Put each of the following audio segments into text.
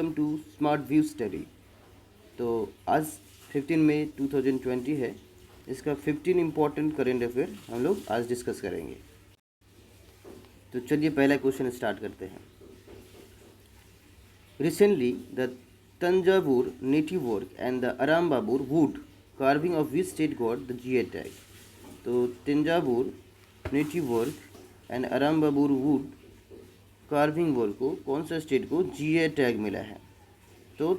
Welcome to smart view study. तो आज 15 मई 2020 है। इसका 15 इम्पॉर्टेंट करेंट अफेयर हम लोग आज डिस्कस करेंगे। तो चलिए पहला क्वेश्चन स्टार्ट करते हैं। Recently the Thanjavur native work and the Arumbavur wood carving of which state got the GI tag. तो Thanjavur native work and Arumbavur wood carving work को कौन सा स्टेट को जीआई टैग मिला है? तो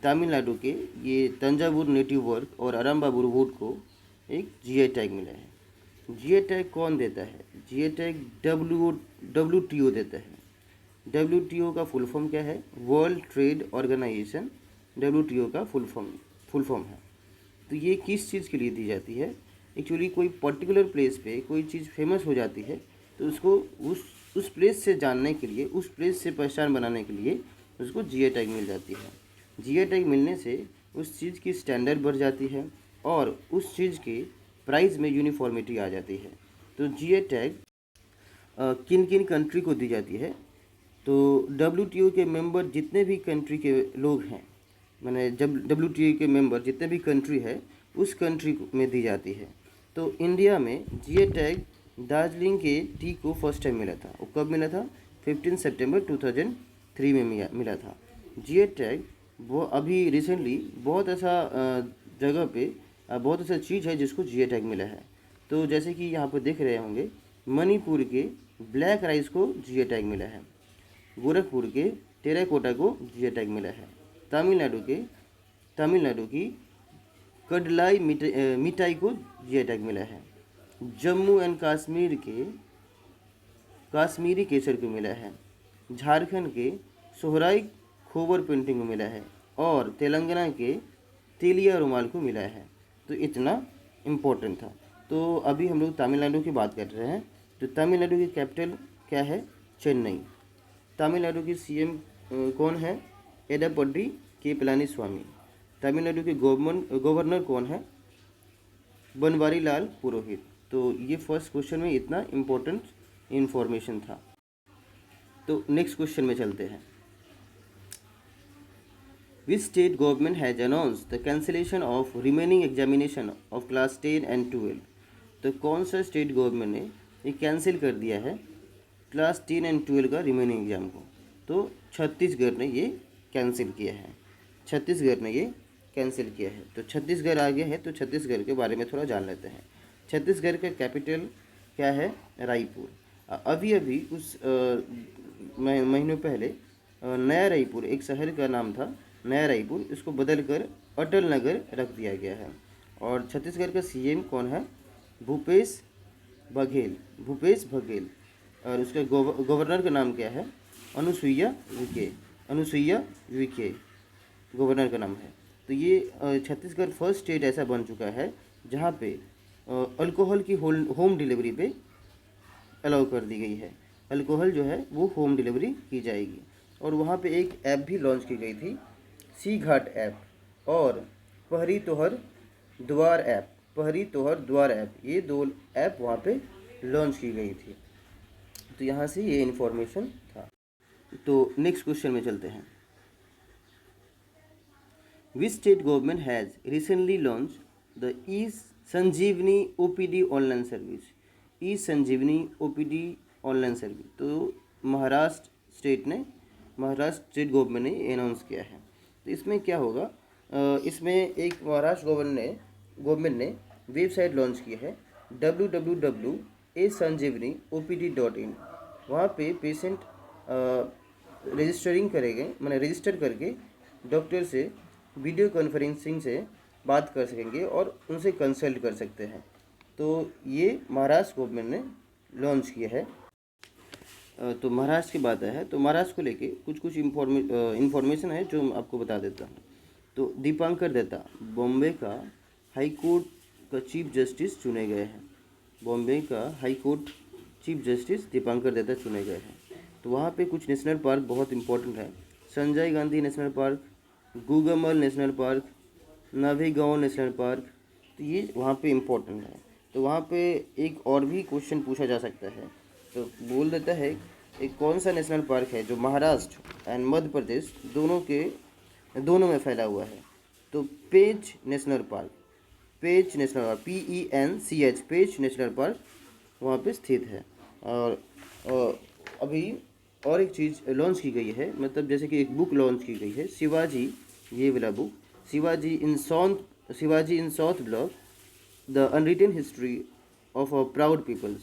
तमिलनाडु के ये तंजावुर नेटिव वर्क और अरामबाबुर वुड को एक जीआई टैग मिला है। जीआई टैग कौन देता है? जीआई टैग WTO देता है। WTO का फुल फॉर्म क्या है? वर्ल्ड ट्रेड ऑर्गेनाइजेशन WTO का फुल फॉर्म है। तो ये किस चीज़ के लिए दी जाती है? एक्चुअली कोई पर्टिकुलर प्लेस पे कोई चीज़ फेमस हो जाती है तो उसको उस प्लेस से जानने के लिए, उस प्लेस से पहचान बनाने के लिए उसको जीआई टैग मिल जाती है। जीआई टैग मिलने से उस चीज़ की स्टैंडर्ड बढ़ जाती है और उस चीज़ के प्राइस में यूनिफॉर्मिटी आ जाती है। तो जीआई टैग किन किन कंट्री को दी जाती है? तो WTO के मेंबर जितने भी कंट्री के लोग हैं, मैंने जब WTO के मेंबर जितने भी कंट्री है उस कंट्री में दी जाती है। तो इंडिया में जीआई टैग दार्जिलिंग के टी को फर्स्ट टाइम मिला था। वो कब मिला था? 15 सितंबर 2003 में मिला था। जीआई टैग वो अभी रिसेंटली बहुत ऐसा जगह पे बहुत ऐसा चीज़ है जिसको जीआई टैग मिला है। तो जैसे कि यहाँ पर देख रहे होंगे, मणिपुर के ब्लैक राइस को जीआई टैग मिला है। गोरखपुर के टेराकोटा को जीआई टैग मिला है। तमिलनाडु की कडलाई मिठाई को जीआई टैग मिला है। जम्मू एंड कश्मीर के काश्मीरी केसर को मिला है। झारखंड के सोहराई खोबर पेंटिंग को मिला है और तेलंगाना के तेलिया रुमाल को मिला है। तो इतना इम्पोर्टेंट था। तो अभी हम लोग तमिलनाडु की बात कर रहे हैं। तो तमिलनाडु की कैपिटल क्या है? चेन्नई। तमिलनाडु की CM कौन है? एडापड्डी के पलानीस्वामी। तमिलनाडु के गवर्नर कौन है? बनवारी लाल पुरोहित। तो ये फर्स्ट क्वेश्चन में इतना इम्पोर्टेंट इन्फॉर्मेशन था। तो नेक्स्ट क्वेश्चन में चलते हैं। विच state government has announced the cancellation of remaining examination of class 10 and 12। तो कौन सा स्टेट गवर्नमेंट ने ये कैंसिल कर दिया है क्लास 10 एंड 12 का रिमेनिंग एग्जाम को? तो छत्तीसगढ़ ने ये कैंसिल किया है। तो छत्तीसगढ़ आ गया है। तो छत्तीसगढ़ के बारे में थोड़ा जान लेते हैं। छत्तीसगढ़ का कैपिटल क्या है? रायपुर। अभी कुछ महीनों पहले नया रायपुर एक शहर का नाम था, नया रायपुर, इसको बदल कर अटल नगर रख दिया गया है। और छत्तीसगढ़ का CM कौन है? भूपेश बघेल। और उसका गवर्नर का नाम क्या है? अनुसुईया विखे गवर्नर का नाम है। तो ये छत्तीसगढ़ फर्स्ट स्टेट ऐसा बन चुका है जहाँ पे अल्कोहल की होम डिलीवरी पे अलाउ कर दी गई है। अल्कोहल जो है वो होम डिलीवरी की जाएगी। और वहाँ पे एक ऐप भी लॉन्च की गई थी, सी घाट ऐप और पहरी तोहर द्वार ऐप। ये 2 ऐप वहाँ पे लॉन्च की गई थी। तो यहाँ से ये इन्फॉर्मेशन था। तो नेक्स्ट क्वेश्चन में चलते हैं। Which state government has recently launched the e-संजीवनी OPD ऑनलाइन सर्विस? e-संजीवनी OPD ऑनलाइन सर्विस तो महाराष्ट्र स्टेट गवर्नमेंट ने अनाउंस किया है। तो इसमें क्या होगा? इसमें एक महाराष्ट्र गवर्नमेंट ने वेबसाइट लॉन्च की है, www.esanjeevaniopd.in। वहाँ पे पेशेंट रजिस्टर करके डॉक्टर से वीडियो कॉन्फ्रेंसिंग से बात कर सकेंगे और उनसे कंसल्ट कर सकते हैं। तो ये महाराष्ट्र गवर्नमेंट ने लॉन्च किया है। तो महाराष्ट्र की बात है, तो महाराष्ट्र को लेके कुछ इन्फॉर्मेशन है जो मैं आपको बता देता हूँ। तो दीपांकर दत्ता बॉम्बे का हाई कोर्ट का चीफ जस्टिस चुने गए हैं। बॉम्बे का high court chief justice Dipankar Datta चुने गए हैं। तो वहाँ पे कुछ नेशनल पार्क बहुत इंपॉर्टेंट है। Sanjay Gandhi national park, Gugamal national park, Navegaon national park. तो ये वहाँ पे इम्पोर्टेंट है। तो वहाँ पे एक और भी क्वेश्चन पूछा जा सकता है। तो बोल देता है एक कौन सा नेशनल पार्क है जो महाराष्ट्र एंड मध्य प्रदेश दोनों में फैला हुआ है? तो पेंच नेशनल पार्क, पेंच नेशनल पार्क, PENCH, पेंच नेशनल पार्क वहाँ पे स्थित है। और अभी और एक चीज़ लॉन्च की गई है, मतलब जैसे कि एक बुक लॉन्च की गई है, शिवाजी, ये वाला book, Shivaji in south block, the unwritten history of a proud peoples,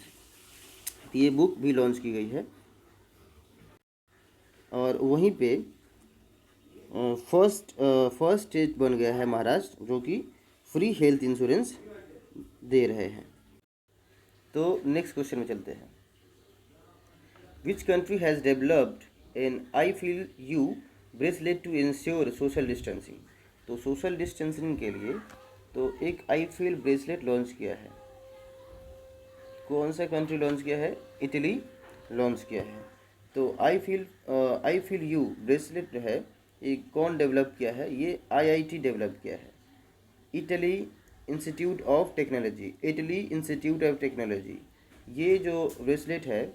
ये बुक भी लॉन्च की गई है। और वहीं पे फर्स्ट स्टेट बन गया है महाराष्ट्र, जो कि फ्री हेल्थ इंश्योरेंस दे रहे हैं। तो नेक्स्ट क्वेश्चन में चलते हैं। Which country has developed an I feel you bracelet to ensure social distancing? तो सोशल डिस्टेंसिंग के लिए तो एक आई फील ब्रेसलेट लॉन्च किया है। कौन सा कंट्री लॉन्च किया है? इटली लॉन्च किया है। तो आई फील यू ब्रेसलेट जो है ये कौन डेवलप किया है? ये IIT डेवलप किया है, Italy institute of technology, Italy institute of technology. ये जो ब्रेसलेट है,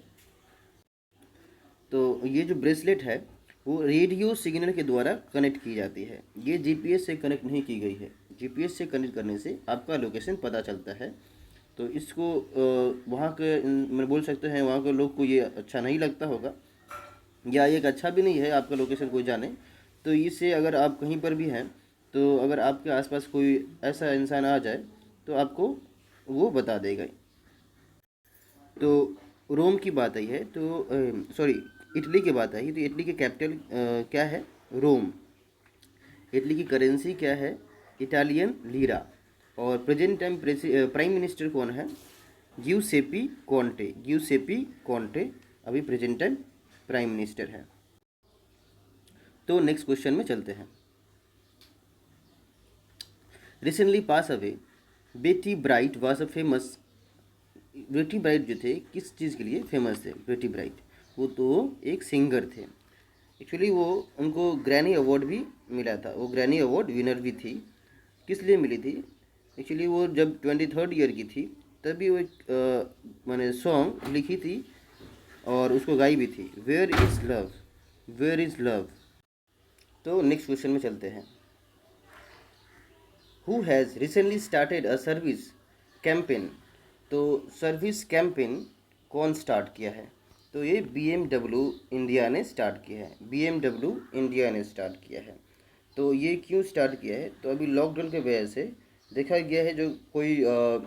तो ये जो ब्रेसलेट है वो रेडियो सिग्नल के द्वारा कनेक्ट की जाती है। ये GPS से कनेक्ट नहीं की गई है। GPS से कनेक्ट करने से आपका लोकेशन पता चलता है। तो इसको वहाँ के मैं बोल सकते हैं वहाँ के लोग को ये अच्छा नहीं लगता होगा, या एक अच्छा भी नहीं है आपका लोकेशन कोई जाने। तो इससे अगर आप कहीं पर भी हैं, तो अगर आपके आसपास कोई ऐसा इंसान आ जाए तो आपको वो बता देगा। तो रोम की बात आई है, तो सॉरी इटली की बात आई, तो इटली के कैपिटल क्या है? रोम। इटली की करेंसी क्या है? Italian lira. और प्रेजेंट टाइम प्राइम मिनिस्टर कौन है? ग्यूसेपी कॉन्टे, ग्यूसेपी कॉन्टे अभी प्रेजेंट टाइम प्राइम मिनिस्टर है। तो नेक्स्ट क्वेश्चन में चलते हैं। रिसेंटली पास अवे बेटी ब्राइट वाज अ फेमस, बेटी ब्राइट जो थे किस चीज़ के लिए फेमस थे? बेटी ब्राइट वो तो एक सिंगर थे। एक्चुअली वो उनको ग्रैनी अवार्ड भी मिला था, वो ग्रैनी अवार्ड विनर भी थी। किस लिए मिली थी? एक्चुअली वो जब 23rd ईयर की थी तभी वो एक मैंने सॉन्ग लिखी थी और उसको गाई भी थी, where is love, where is love. तो नेक्स्ट क्वेश्चन में चलते हैं। Who has recently started a service campaign? तो सर्विस कैंपेन कौन स्टार्ट किया है? तो ये BMW इंडिया ने स्टार्ट किया है, BMW इंडिया ने स्टार्ट किया है। तो ये क्यों स्टार्ट किया है? तो अभी लॉकडाउन की वजह से देखा गया है जो कोई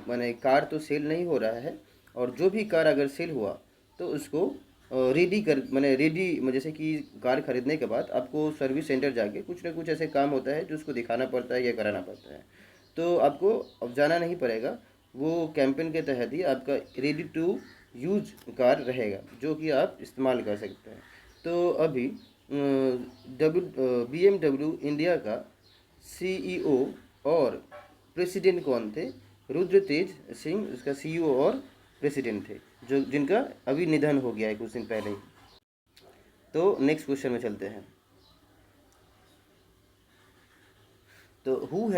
माने कार तो सेल नहीं हो रहा है, और जो भी कार अगर सेल हुआ तो उसको रेडी, जैसे कि कार खरीदने के बाद आपको सर्विस सेंटर जाके कुछ ना कुछ ऐसे काम होता है जो उसको दिखाना पड़ता है या कराना पड़ता है। तो आपको अब जाना नहीं पड़ेगा, वो कैंपेन के तहत ही आपका रेडी टू यूज कार रहेगा जो कि आप इस्तेमाल कर सकते हैं। तो अभी BMW इंडिया का CEO और प्रेसिडेंट कौन थे? रुद्रतेज सिंह उसका CEO और प्रेसिडेंट थे, जो जिनका अभी निधन हो गया है कुछ दिन पहले ही। तो नेक्स्ट क्वेश्चन में चलते हैं। तो who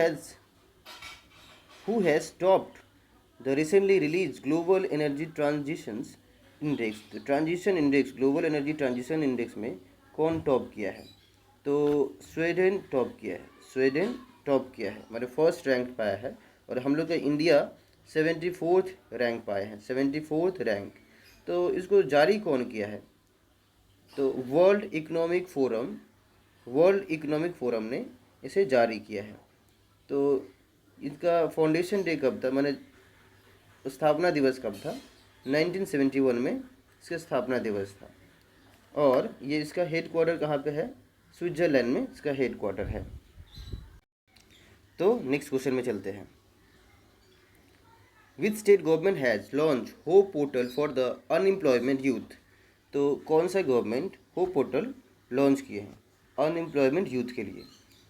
has topped the recently released global energy transitions index? तो transition index, global energy transition index में कौन टॉप किया है? तो स्वीडन टॉप किया है, स्वीडन टॉप किया है, मतलब फर्स्ट रैंक पाया है। और हम लोग का इंडिया 74th रैंक पाए हैं, 74th रैंक। तो इसको जारी कौन किया है? तो वर्ल्ड इकोनॉमिक फोरम ने इसे जारी किया है। तो इसका फाउंडेशन डे कब था, मैंने स्थापना दिवस कब था? 1971 में इसका स्थापना दिवस था। और ये इसका हेड क्वार्टर कहाँ पे है? स्विट्ज़रलैंड में इसका हेड क्वार्टर है। तो नेक्स्ट क्वेश्चन में चलते हैं। विच state government has launch hope portal for the unemployment youth? तो कौन सा गवर्नमेंट होप पोर्टल लॉन्च किए हैं अनएम्प्लॉयमेंट यूथ के लिए?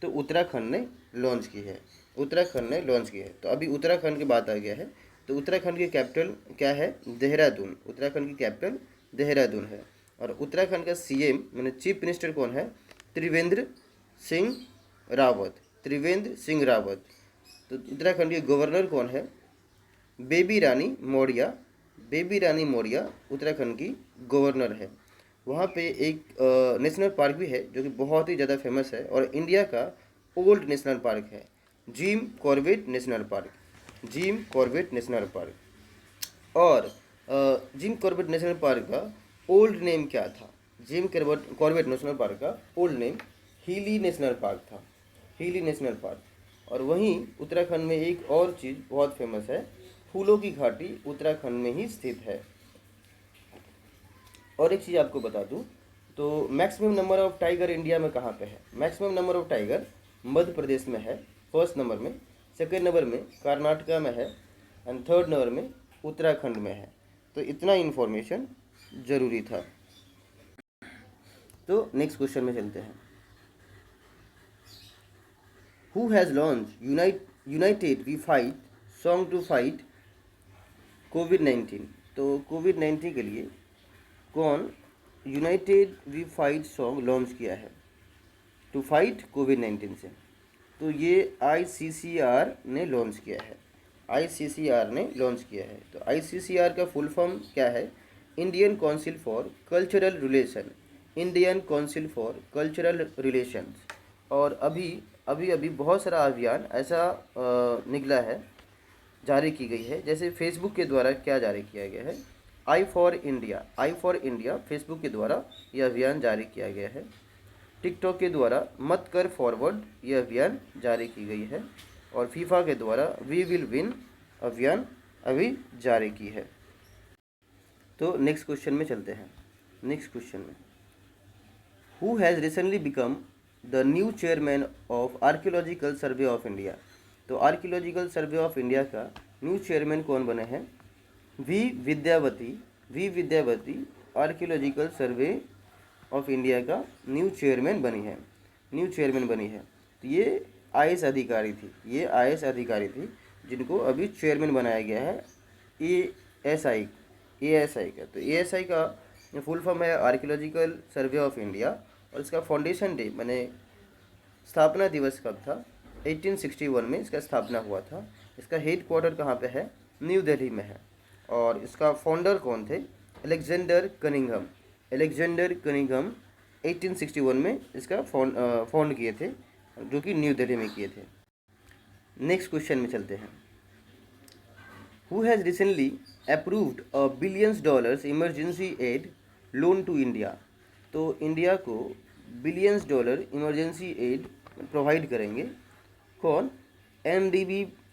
तो उत्तराखंड ने लॉन्च की है, उत्तराखंड ने लॉन्च की है। तो अभी उत्तराखंड की बात आ गया है, तो उत्तराखंड की कैपिटल क्या है? देहरादून। उत्तराखंड की कैपिटल देहरादून है। और उत्तराखंड का CM मैंने चीफ मिनिस्टर कौन है? त्रिवेंद्र सिंह रावत, त्रिवेंद्र सिंह रावत। तो उत्तराखंड के गवर्नर कौन है? बेबी रानी मौर्य, बेबी रानी मौर्य उत्तराखंड की गवर्नर है। वहाँ पे एक नेशनल पार्क भी है जो कि बहुत ही ज़्यादा फेमस है और इंडिया का ओल्ड नेशनल पार्क है, Jim Corbett national park. Jim Corbett national park. और जिम कॉर्बेट नेशनल पार्क का ओल्ड नेम क्या था? जिम कॉर्बेट नेशनल पार्क का old name Healy national park था, हीली नेशनल पार्क। और वहीं उत्तराखंड में एक और चीज़ बहुत फेमस है, फूलों की घाटी उत्तराखंड में ही स्थित है। और एक चीज़ आपको बता दूं, तो maximum number of tiger India में कहाँ पे है? Maximum number of tiger Madhya Pradesh में है फर्स्ट नंबर में, सेकेंड नंबर में कर्नाटका में है, एंड थर्ड नंबर में उत्तराखंड में है। तो इतना इन्फॉर्मेशन ज़रूरी था। तो नेक्स्ट क्वेश्चन में चलते हैं। Who has launch United We Fight song to fight कोविड-19? तो कोविड-19 के लिए कौन United We Fight song launch किया है टू फाइट कोविड-19 से? तो ये ICCR ने लॉन्च किया है, ICCR ने लॉन्च किया है। तो ICCR का फुल फॉर्म क्या है? Indian council for cultural relation, Indian council for cultural relations. और अभी अभी अभी बहुत सारा अभियान ऐसा निकला है, जारी की गई है। जैसे फेसबुक के द्वारा क्या जारी किया गया है? आई फॉर इंडिया फेसबुक के द्वारा यह अभियान जारी किया गया है। टिकटॉक के द्वारा मत कर फॉरवर्ड यह अभियान जारी की गई है। और फीफा के द्वारा वी विल विन अभियान अभी जारी की है। तो नेक्स्ट क्वेश्चन में चलते हैं। नेक्स्ट क्वेश्चन में, who has recently become the new chairman of archaeological survey of India? तो आर्कियोलॉजिकल सर्वे ऑफ इंडिया का न्यू चेयरमैन कौन बने हैं? V Vidyavati archaeological survey of India का न्यू चेयरमैन बनी है। तो ये IAS अधिकारी थी, जिनको अभी चेयरमैन बनाया गया है ASI का। तो ASI का फुल फॉर्म है आर्कियोलॉजिकल सर्वे ऑफ इंडिया। और इसका फाउंडेशन डे माने स्थापना दिवस कब था? 1861 में इसका स्थापना हुआ था। इसका हेड क्वार्टर कहाँ पे है? न्यू दिल्ली में है। और इसका फाउंडर कौन थे? अलेक्जेंडर कनिंघम 1861 में इसका फाउंड किए थे, जो कि न्यू दिल्ली में किए थे। नेक्स्ट क्वेश्चन में चलते हैं। Who has recently approved $1 billion emergency aid loan to India? तो इंडिया को $1 बिलियन इमरजेंसी एड प्रोवाइड करेंगे कौन?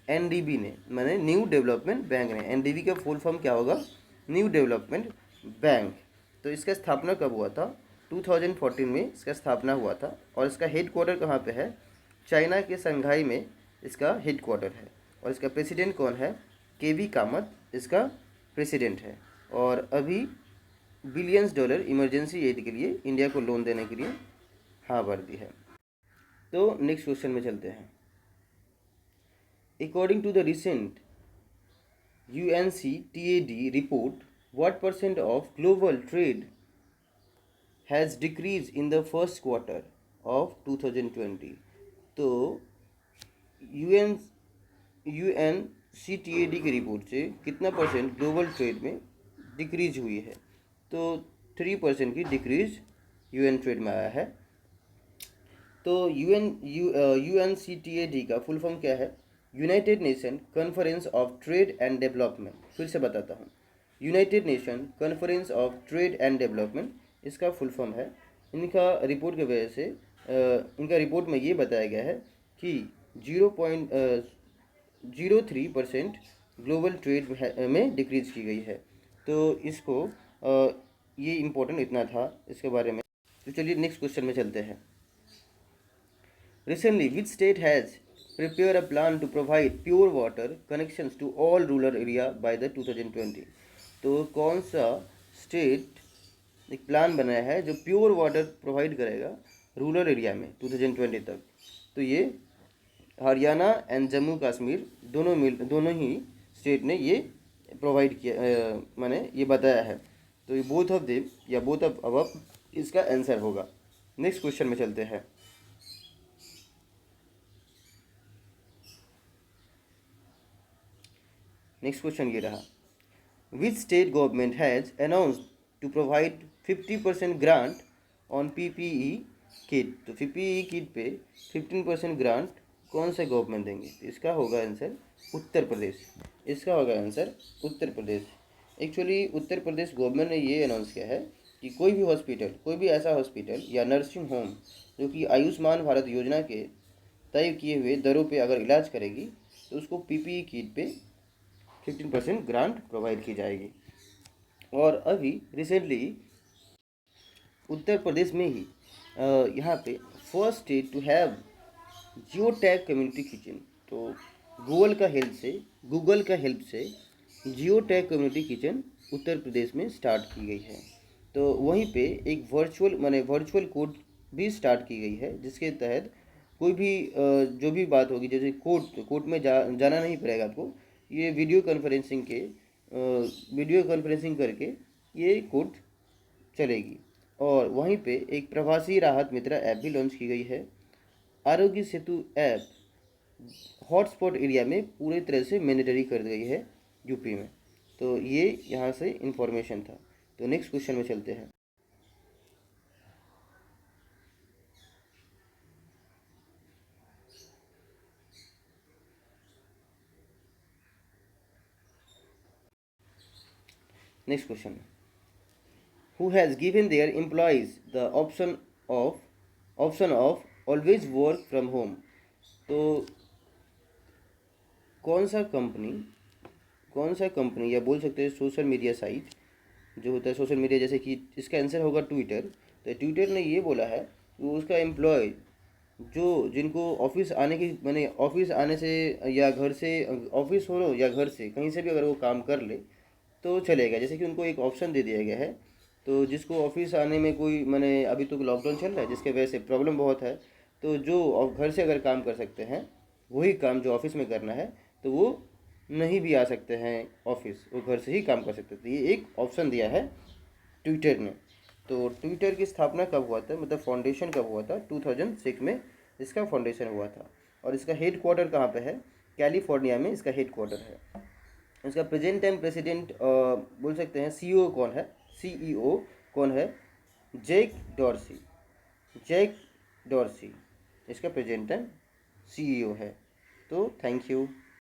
NDB ने, माने न्यू डेवलपमेंट बैंक ने। NDB का फुल फॉर्म क्या होगा? New development bank. तो इसका स्थापना कब हुआ था? 2014 में इसका स्थापना हुआ था। और इसका हेड क्वार्टर कहाँ पे है? चाइना के संघाई में इसका हेड क्वार्टर है। और इसका प्रेसिडेंट कौन है? KV कामत इसका प्रेसिडेंट है। और अभी $1 बिलियन इमरजेंसी एड के लिए इंडिया को लोन देने के लिए हाँ भर दी है। तो नेक्स्ट क्वेश्चन में चलते हैं। According to the recent UNCTAD report, what percent of global trade has decreased in the first quarter of 2020? तो UNCTAD की रिपोर्ट से कितना परसेंट ग्लोबल ट्रेड में डिक्रीज हुई है? तो 3% की डिक्रीज UN ट्रेड में आया है। तो UNCTAD का फुल फॉर्म क्या है? United nation conference of trade and development. फिर से बताता हूँ, United nation conference of trade and development इसका फुल फॉर्म है। इनका रिपोर्ट की वजह से इनका रिपोर्ट में ये बताया गया है कि 0.03% ग्लोबल ट्रेड में डिक्रीज की गई है। तो इसको ये इम्पोर्टेंट इतना था इसके बारे में। तो चलिए नेक्स्ट क्वेश्चन में चलते हैं। Recently, which state has prepared a plan to provide pure water connections to all rural area by the 2020? तो कौन सा स्टेट एक प्लान बनाया है जो प्योर वाटर प्रोवाइड करेगा रूरल एरिया में 2020 तक? तो ये हरियाणा एंड जम्मू कश्मीर दोनों ही स्टेट ने ये प्रोवाइड किया, मैंने ये बताया है। तो ये बोथ ऑफ देम या बोथ ऑफ अबव इसका आंसर होगा। नेक्स्ट क्वेश्चन में चलते हैं। नेक्स्ट क्वेश्चन ये रहा, which state government has announced to provide 50% grant on PPE kit. तो PPE किट पे 15% ग्रांट कौन सा गवर्नमेंट देंगे? तो इसका होगा आंसर उत्तर प्रदेश। इसका होगा answer Uttar Pradesh. Actually Uttar Pradesh government ने ये अनाउंस किया है कि कोई भी हॉस्पिटल, कोई भी ऐसा हॉस्पिटल या नर्सिंग होम जो कि आयुष्मान भारत योजना के तय किए हुए दरों पे अगर इलाज करेगी तो उसको PPE किट पे 15% ग्रांट प्रोवाइड की जाएगी। और अभी रिसेंटली उत्तर प्रदेश में ही यहाँ पे first state to have geo tag community kitchen. तो गूगल का हेल्प से geo tag community kitchen Uttar Pradesh में स्टार्ट की गई है। तो वहीं पे एक वर्चुअल कोर्ट भी स्टार्ट की गई है, जिसके तहत कोई भी जो भी बात होगी, जैसे कोर्ट में जाना नहीं पड़ेगा आपको। ये वीडियो कॉन्फ्रेंसिंग करके ये कोर्ट चलेगी। और वहीं पे एक प्रवासी राहत मित्र ऐप भी लॉन्च की गई है। Aarogya Setu app hotspot area में पूरी तरह से मैंडेटरी कर गई है यूपी में। तो ये यहाँ से इन्फॉर्मेशन था। तो नेक्स्ट क्वेश्चन में चलते हैं। Next question, who has given their employees the option of always work from home? तो कौन सा कंपनी या बोल सकते हैं सोशल मीडिया साइट जो होता है सोशल मीडिया, जैसे कि इसका आंसर होगा ट्विटर। तो ट्विटर ने ये बोला है कि उसका एम्प्लॉय जो जिनको ऑफिस आने की ऑफिस आने से या घर से, ऑफिस हो या घर से कहीं से भी अगर वो काम कर ले तो चलेगा। जैसे कि उनको एक ऑप्शन दे दिया गया है। तो जिसको ऑफिस आने में कोई अभी तो लॉकडाउन चल रहा है जिसके वजह से प्रॉब्लम बहुत है, तो जो घर से अगर काम कर सकते हैं वही काम जो ऑफिस में करना है तो वो नहीं भी आ सकते हैं ऑफिस, वो घर से ही काम कर सकते थे। ये एक ऑप्शन दिया है ट्विटर ने। तो ट्विटर की स्थापना कब हुआ था, मतलब फाउंडेशन कब हुआ था? 2006 में इसका फाउंडेशन हुआ था। और इसका हेड क्वार्टर कहाँ पे है? कैलिफोर्निया में इसका हेड क्वार्टर है। इसका प्रेजेंट टाइम प्रेसिडेंट बोल सकते हैं CEO कौन है? जैक डॉर्सी इसका प्रेजेंट टाइम CEO है। तो थैंक यू।